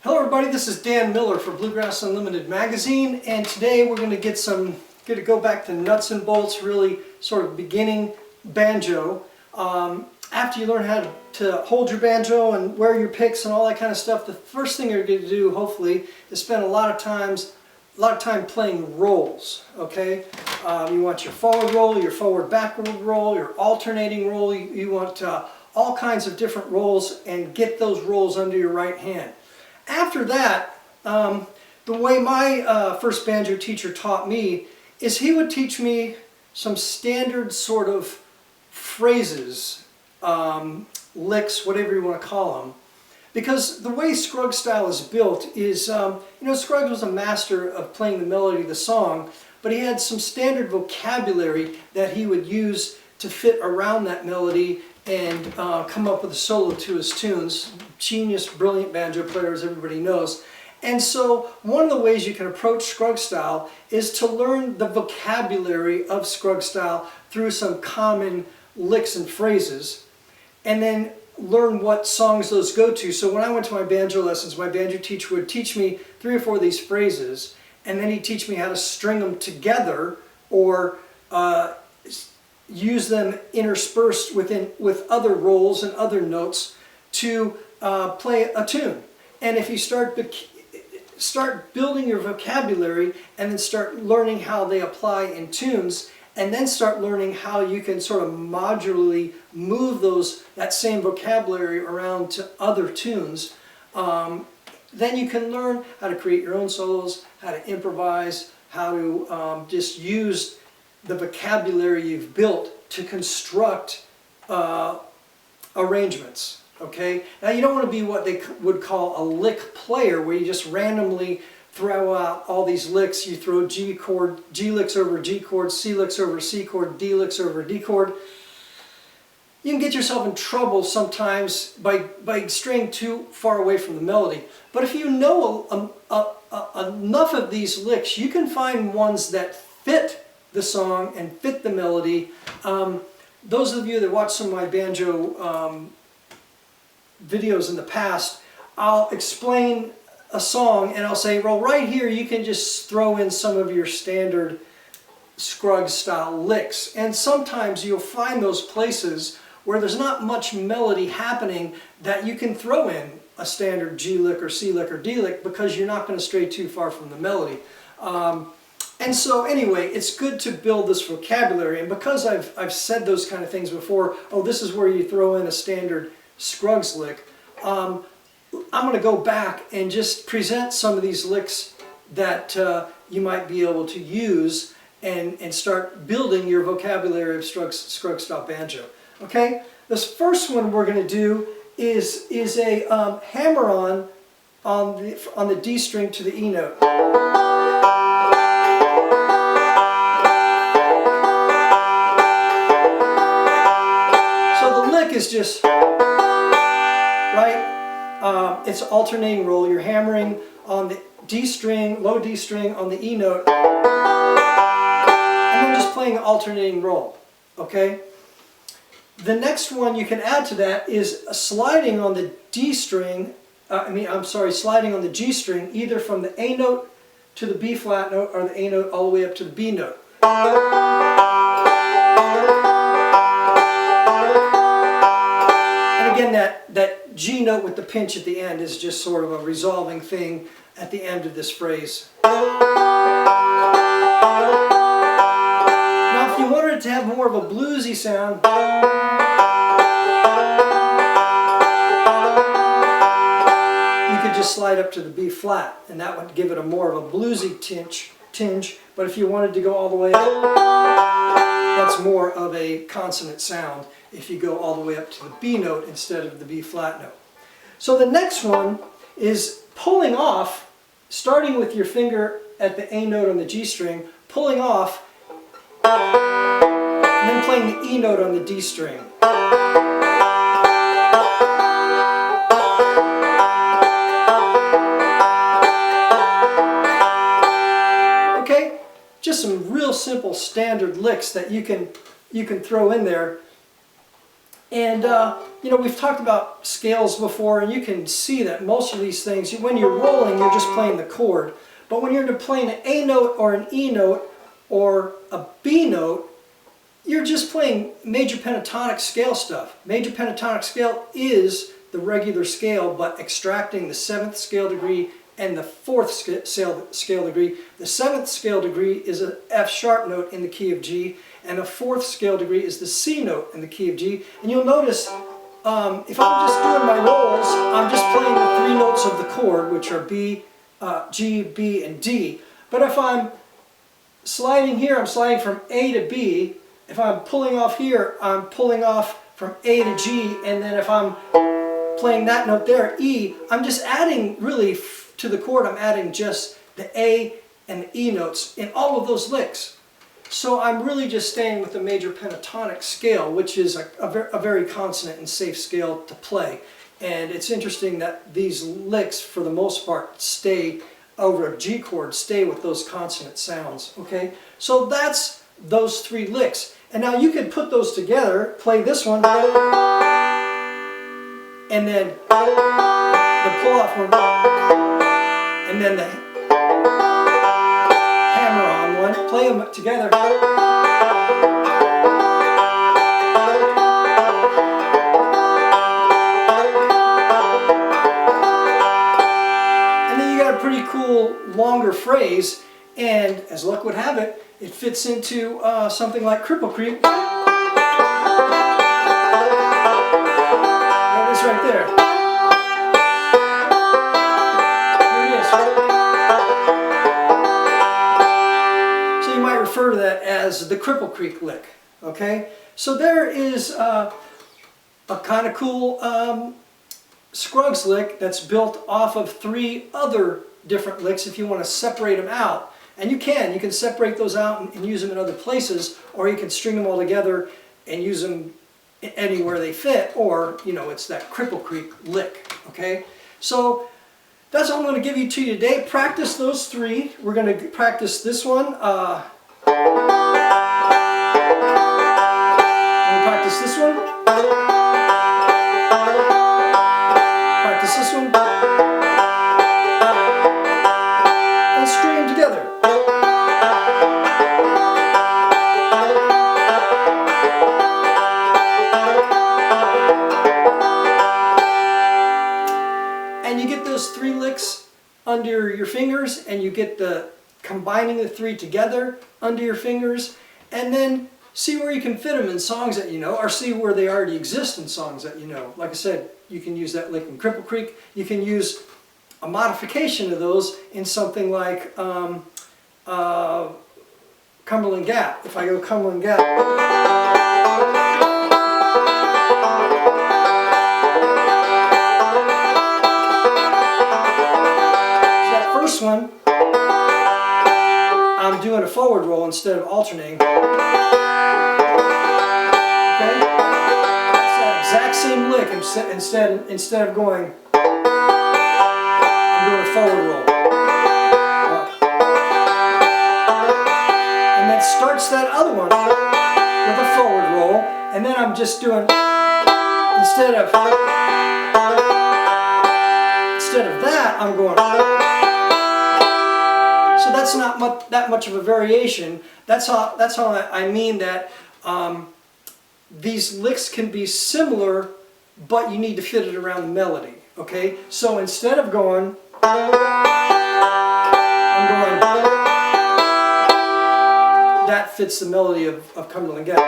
Hello everybody, this is Dan Miller for Bluegrass Unlimited magazine, and today we're going to go back to nuts and bolts, really sort of beginning banjo. After you learn how to hold your banjo and wear your picks and all that kind of stuff, the first thing you're going to do, hopefully, is spend a lot of time playing rolls. Okay, you want your forward roll, your forward backward roll, your alternating roll. You want all kinds of different rolls, and get those rolls under your right hand. After that, the way my first banjo teacher taught me is he would teach me some standard sort of phrases, licks, whatever you want to call them. Because the way Scruggs style is built is, Scruggs was a master of playing the melody of the song, but he had some standard vocabulary that he would use to fit around that melody and come up with a solo to his tunes. Genius, brilliant banjo player, as everybody knows. And so one of the ways you can approach Scruggs style is to learn the vocabulary of Scruggs style through some common licks and phrases, and then learn what songs those go to. So when I went to my banjo lessons, my banjo teacher would teach me 3 or 4 of these phrases, and then he'd teach me how to string them together or use them interspersed with other rolls and other notes to play a tune. And if you start building your vocabulary and then start learning how they apply in tunes, and then start learning how you can sort of modularly move that same vocabulary around to other tunes, then you can learn how to create your own solos, how to improvise, how to just use the vocabulary you've built to construct arrangements. Okay? Now you don't want to be what they would call a lick player, where you just randomly throw out all these licks. You throw G licks over G chord, C licks over C chord, D licks over D chord. You can get yourself in trouble sometimes by straying too far away from the melody. But if you know enough of these licks, you can find ones that fit the song and fit the melody. Those of you that watch some of my banjo videos in the past, I'll explain a song and I'll say, well, right here you can just throw in some of your standard Scruggs style licks. And sometimes you'll find those places where there's not much melody happening that you can throw in a standard G lick or C lick or D lick, because you're not going to stray too far from the melody. And so anyway, it's good to build this vocabulary. And because I've said those kind of things before, oh, this is where you throw in a standard Scruggs lick, I'm going to go back and just present some of these licks that you might be able to use and start building your vocabulary of Scruggs style banjo. Okay, this first one we're going to do is a hammer-on on the D string to the E note. So the lick is just right. It's alternating roll. You're hammering on the D string, low D string, on the E note, and then just playing an alternating roll. Okay. The next one you can add to that is sliding on the D string. Sliding on the G string, either from the A note to the B flat note, or the A note all the way up to the B note. And again, that G note with the pinch at the end is just sort of a resolving thing at the end of this phrase. Now, if you wanted it to have more of a bluesy sound, you could just slide up to the B flat, and that would give it a more of a bluesy tinge. But if you wanted to go all the way up, that's more of a consonant sound if you go all the way up to the B note instead of the B flat note. So the next one is pulling off, starting with your finger at the A note on the G string, pulling off, and then playing the E note on the D string. Okay, just some real simple standard licks that you can throw in there. And you know, we've talked about scales before, and you can see that most of these things, when you're rolling, you're just playing the chord. But when you're playing an A note or an E note or a B note, you're just playing major pentatonic scale stuff. Major pentatonic scale is the regular scale, but extracting the 7th scale degree and the 4th scale degree. The 7th scale degree is an F sharp note in the key of G, and the 4th scale degree is the C note in the key of G. And you'll notice, if I'm just doing my rolls, I'm just playing the 3 notes of the chord, which are B, G, B, and D. But if I'm sliding here, I'm sliding from A to B. If I'm pulling off here, I'm pulling off from A to G. And then if I'm playing that note there, E, I'm just adding, really, to the chord, I'm adding just the A and the E notes in all of those licks. So I'm really just staying with the major pentatonic scale, which is a very consonant and safe scale to play. And it's interesting that these licks, for the most part, stay over a G chord, stay with those consonant sounds. Okay, so that's those 3 licks. And now you can put those together, play this one, and then the pull-off one, and then the hammer-on one, play them together. Pretty cool longer phrase, and as luck would have it, it fits into something like Cripple Creek. There it is right there. There it is. So you might refer to that as the Cripple Creek lick. Okay, so there is a kind of cool Scruggs lick that's built off of 3 other different licks if you want to separate them out. And you can separate those out and use them in other places, or you can string them all together and use them anywhere they fit, or, you know, it's that Cripple Creek lick. Okay, so that's all I'm going to give you to you today. Practice those 3. We're going to practice this one. Practice this one. Practice this one. And string them together. And you get those 3 licks under your fingers, and you get the combining the 3 together under your fingers, and then see where you can fit them in songs that you know, or see where they already exist in songs that you know. Like I said, you can use that lick in Cripple Creek. You can use a modification of those in something like Cumberland Gap. If I go Cumberland Gap. So that first one, I'm doing a forward roll instead of alternating. Okay? It's that exact same lick. Instead of going, I'm doing a forward roll. And then starts that other one with a forward roll, and then I'm just doing, instead of that, I'm going. So that's not that much of a variation. That's how I mean that these licks can be similar, but you need to fit it around the melody. Okay, so instead of going, I'm going. That fits the melody of Cumberland Gap.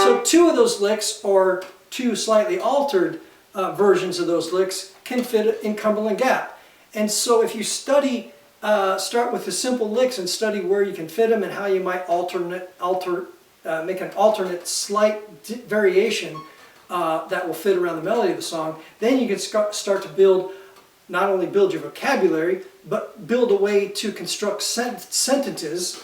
So 2 of those licks, or 2 slightly altered versions of those licks, can fit in Cumberland Gap. And so if you study, start with the simple licks and study where you can fit them and how you might make an alternate slight variation that will fit around the melody of the song, then you can start to build, not only build your vocabulary, but build a way to construct sentences,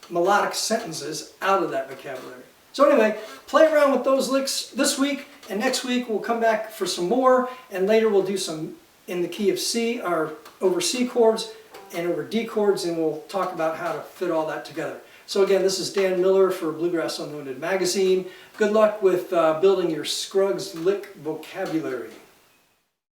melodic sentences, out of that vocabulary. So anyway, play around with those licks this week, and next week we'll come back for some more, and later we'll do some in the key of C, or over C chords, and over D chords, and we'll talk about how to fit all that together. So again, this is Dan Miller for Bluegrass Unlimited Magazine. Good luck with building your Scruggs lick vocabulary.